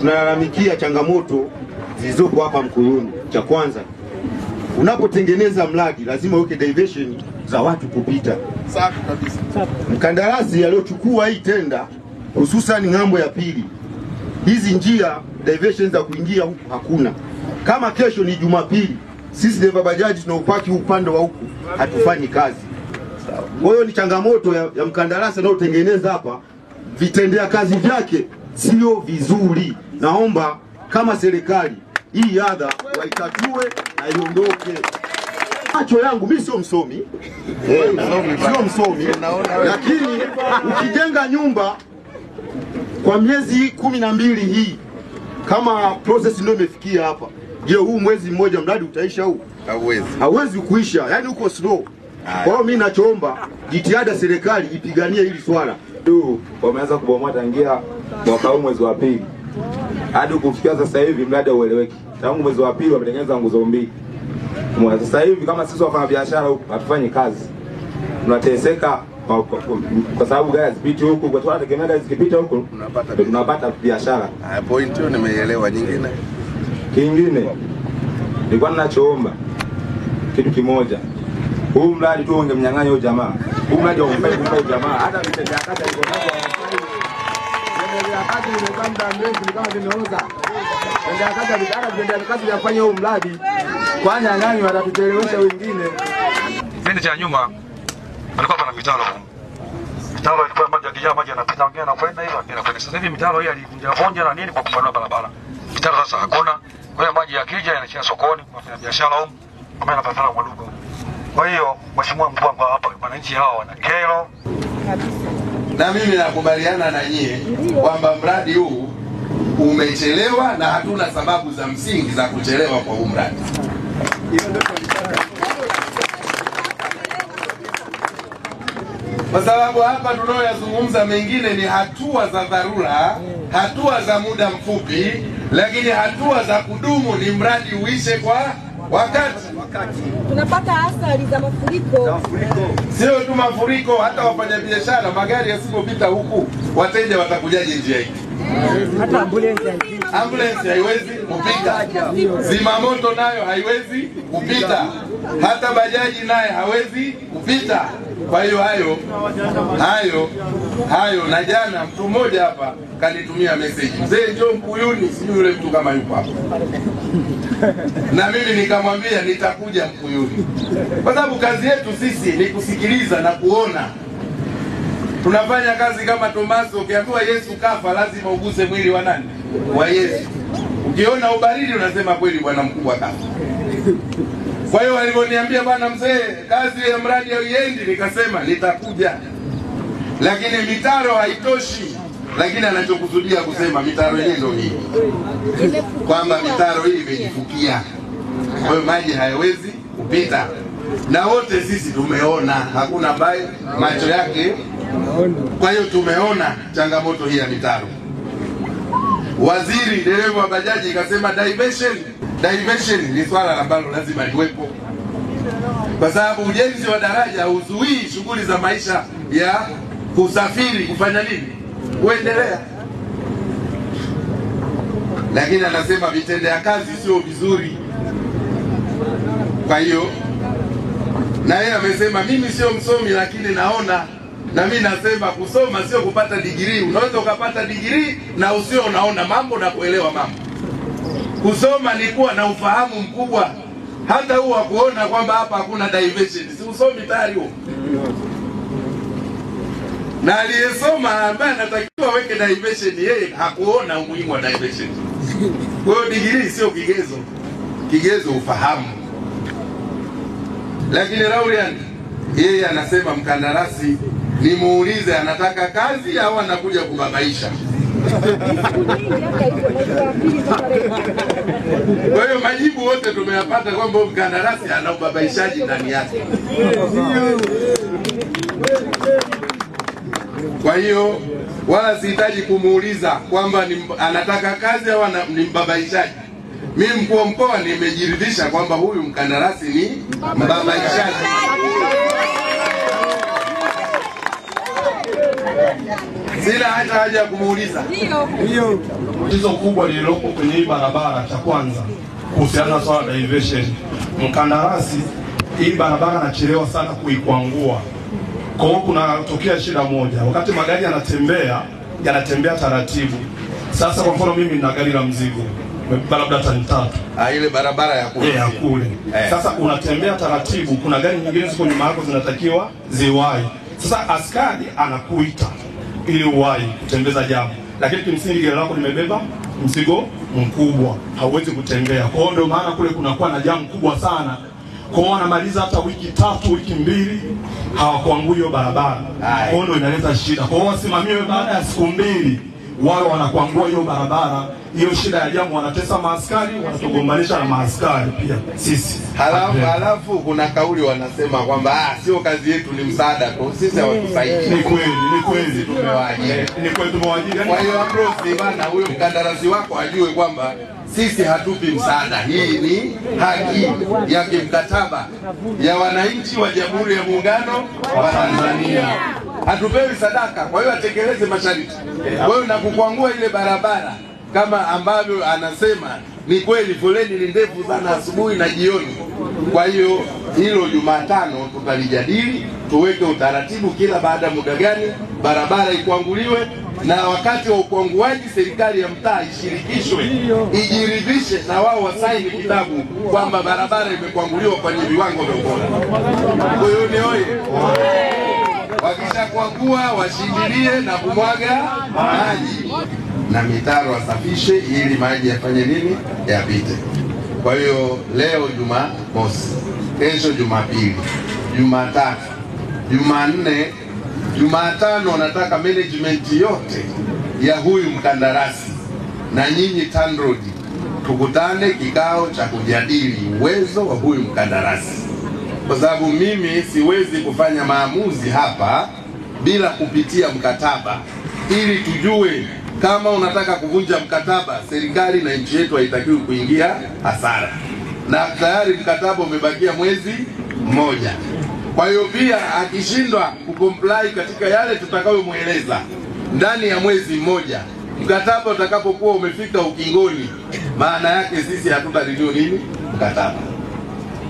tunalalamikia changamoto zilizopo hapa Mkuyuni. Cha kwanza, unapotengeneza mradi lazima uweke diversion za watu kupita. Safi kabisa. Mkandarasi aliyochukua hii tenda, hususan ng'ambo ya pili, hizi njia diversion za kuingia huku hakuna. Kama kesho ni Jumapili, sisi dereva bajaji tunaupaki upande wa huku hatufanyi kazi. Kwa hiyo ni changamoto ya mkandarasi anayotengeneza hapa, vitendea kazi vyake sio vizuri. Naomba kama serikali hii adha waitatue na iondoke. Macho yangu mimi sio msomi, sio msomi, lakini ukijenga nyumba kwa miezi 12 hii, kama process ndio imefikia hapa, je, huu mwezi mmoja mradi utaisha huu? Hauwezi kuisha, yani uko slow. Kwa hiyo mimi nachoomba jitihada serikali ipiganie hili swala. Wameanza kubomoa tangia mwaka huu mwezi wa pili hadi kufikia sasa hivi mradi haueleweki. Tangu mwezi wa pili wametengeneza nguzo mbili. Sasa hivi kama sisi wafanya biashara huku hatufanyi kazi, tunateseka kwa sababu gari zipiti huku, kwa sababu tunategemea gari zikipita huku tunapata biashara. Point hiyo nimeelewa. Kingine nilikuwa ninachoomba kitu kimoja, huu mradi tu ungemnyang'anya huyo jamaa. Huu mradi haumfai kwa jamaa, hata vitendea kazi alivyo navyo haumfai. Vitendea kazi nimepanda mrefu ni kama vimeoza. Vitendea kazi yafanye huu mradi, kwani nyang'anyi watatuchelewesha wengine. Kipindi cha nyuma alikuwa pana mitaro. Mitaro ilikuwa maji yakijaa, maji yanapita ongea na kwenda hivyo inakwenda. Sasa hivi mitaro hii alivunja na nini kwa kupanua barabara. Mitaro sasa hakuna. Kwa hiyo maji yakija yanachia sokoni kwa biashara huko, kama yanapata maduka. Kwa hiyo mheshimiwa mkuu wangu hapa, wananchi hawa wana kero. Na mimi nakubaliana na nyie kwamba mradi huu umechelewa na hatuna sababu za msingi za kuchelewa kwa huu mradi. Kwa sababu hapa tunayoyazungumza mengine ni hatua za dharura, hatua za muda mfupi, lakini hatua za kudumu ni mradi uishe kwa wakati. Tunapata athari za mafuriko. Sio tu mafuriko, hata wafanyabiashara, magari yasipopita huku, wateja watakujaje njia hii? Hata ambulance haiwezi kupita, zimamoto nayo haiwezi kupita, hata bajaji naye hawezi kupita. Kwa hiyo hayo na jana mtu mmoja hapa kanitumia message, mzee njoo Mkuyuni, sijui yule mtu kama yupo hapa. Na mimi nikamwambia nitakuja Mkuyuni, kwa sababu kazi yetu sisi ni kusikiliza na kuona. Tunafanya kazi kama Tomaso, ukiambiwa Yesu kafa lazima uguse mwili wa nani? Wa Yesu. Ukiona ubaridi unasema kweli bwana mkubwa kafa. Kwa hiyo waliponiambia bwana mzee kazi ya mradi haiendi, nikasema nitakuja. Lakini mitaro haitoshi. Lakini anachokusudia kusema mitaro hii ndio hii, kwamba mitaro hii imejifukia, kwa hiyo maji hayawezi kupita. Na wote sisi tumeona, hakuna ambaye macho yake. Kwa hiyo tumeona changamoto hii ya mitaro. Waziri dereva wa bajaji ikasema diversion ni swala ambalo lazima liwepo, kwa sababu ujenzi wa daraja hauzuii shughuli za maisha ya kusafiri kufanya nini, kuendelea. Lakini anasema vitendea kazi sio vizuri. Kwa hiyo na yeye amesema mimi sio msomi lakini naona. Na mimi nasema kusoma sio kupata degree. Unaweza ukapata degree na usio unaona mambo na kuelewa mambo. Kusoma ni kuwa na ufahamu mkubwa. Hata huo kuona kwamba hapa hakuna diversion, si usomi tayari huo. Na aliyesoma ambaye anatakiwa weke diversion, yeye hakuona umuhimu wa diversion. Kwa hiyo degree sio kigezo. Kigezo ufahamu. Lakini Laurian yeye anasema mkandarasi nimuulize anataka kazi au anakuja kubabaisha. Kwa hiyo majibu wote tumeyapata kwamba mkandarasi ana ubabaishaji ndani yake. Kwa hiyo wala sihitaji kumuuliza kwamba anataka kazi au ni mbabaishaji. Mimi mkuu wa mkoa nimejiridhisha kwamba huyu mkandarasi ni mbabaishaji. Sina hata haja ya kumuuliza. Ndio. Tatizo kubwa lililopo kwenye hii barabara, cha kwanza kuhusiana na swala diversion. Mkandarasi hii barabara anachelewa sana kuikwangua. Kwa hiyo kunatokea shida moja. Wakati magari yanatembea taratibu. Sasa kwa mfano mimi nina gari la mzigo, labda tani 3. Ile barabara ya kule. Ya kule. Sasa unatembea taratibu, kuna gari nyingine ziko nyuma yako zinatakiwa ziwahi. Sasa askari anakuita ili uwahi kutembeza jambo. Lakini kimsingi gari lako limebeba mzigo mkubwa, hauwezi kutembea. Kwa hiyo ndio maana kule kunakuwa na jamu kubwa sana. Kwa hiyo wanamaliza hata wiki 3, wiki 2 hawakuangui hiyo barabara. Kwa hiyo ndio inaleta shida. Kwa hiyo wasimamiwe baada ya siku 2 wao wanakuangua hiyo barabara. Hiyo shida ya jamu wanatesa maaskari, wanatugombanisha na maaskari pia sisi. Halafu kuna kauli wanasema kwamba sio kazi yetu, ni msaada tu. Sisi hawatusaidii. Ni kweli tumewaajiri. Ni kweli tumewaajiri. Kwa hiyo Ambrose bana, huyo mkandarasi wako ajue kwamba sisi hatupi msaada. Hii ni haki ya kimkataba ya wananchi wa Jamhuri ya Muungano wa Tanzania. Hatupewi sadaka, kwa hiyo atekeleze masharti. Kwa hiyo na kukwangua ile barabara kama ambavyo anasema ni kweli, foleni ni ndefu sana asubuhi na jioni. Kwa hiyo hilo Jumatano tutalijadili, tuweke utaratibu kila baada ya muda gani barabara ikwanguliwe, na wakati wa ukwanguaji serikali ya mtaa ishirikishwe, ijiridhishe na wao wasaini kitabu kwamba barabara imekwanguliwa kwenye viwango vya ubora. Kwa hiyo ni oye. Wakishakwangua washindilie na kumwaga maji na mitaro wasafishe ili maji yafanye nini? Yapite. Kwa hiyo leo Jumamosi, kesho Jumapili, Jumatatu, Jumanne, Jumatano nataka management yote ya huyu mkandarasi na nyinyi TANROADS tukutane kikao cha kujadili uwezo wa huyu mkandarasi. Kwa sababu mimi siwezi kufanya maamuzi hapa bila kupitia mkataba, ili tujue kama unataka kuvunja mkataba, serikali na nchi yetu haitakiwi kuingia hasara. Na tayari mkataba umebakia mwezi mmoja. Kwa hiyo pia akishindwa kucomply katika yale tutakayomweleza ndani ya mwezi mmoja, mkataba utakapokuwa umefika ukingoni, maana yake sisi hatutarenew nini? Mkataba.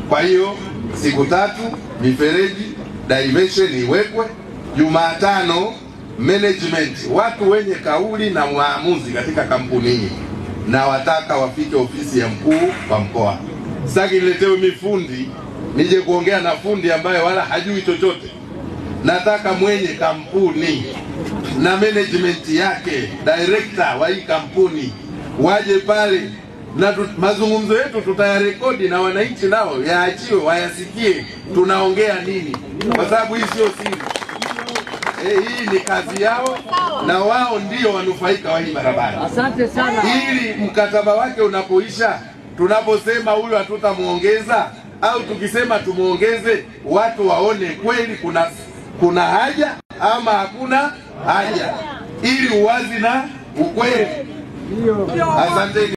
Kwa hiyo siku 3 mifereji diversion iwekwe. Jumatano management, watu wenye kauli na maamuzi katika kampuni hii, na wataka wafike ofisi ya mkuu wa mkoa. Sasa niletewe mifundi nije kuongea na fundi ambaye wala hajui chochote. Nataka mwenye kampuni na management yake, director wa hii kampuni waje pale, na mazungumzo yetu tutayarekodi na wananchi nao yaachiwe wayasikie tunaongea nini, kwa sababu hii sio siri. Hii ni kazi yao na wao ndio wanufaika wa hii barabara. Asante sana. Ili mkataba wake unapoisha, tunaposema huyu hatutamuongeza au tukisema tumuongeze, watu waone kweli kuna haja ama hakuna haja, ili uwazi na ukweli. Asante.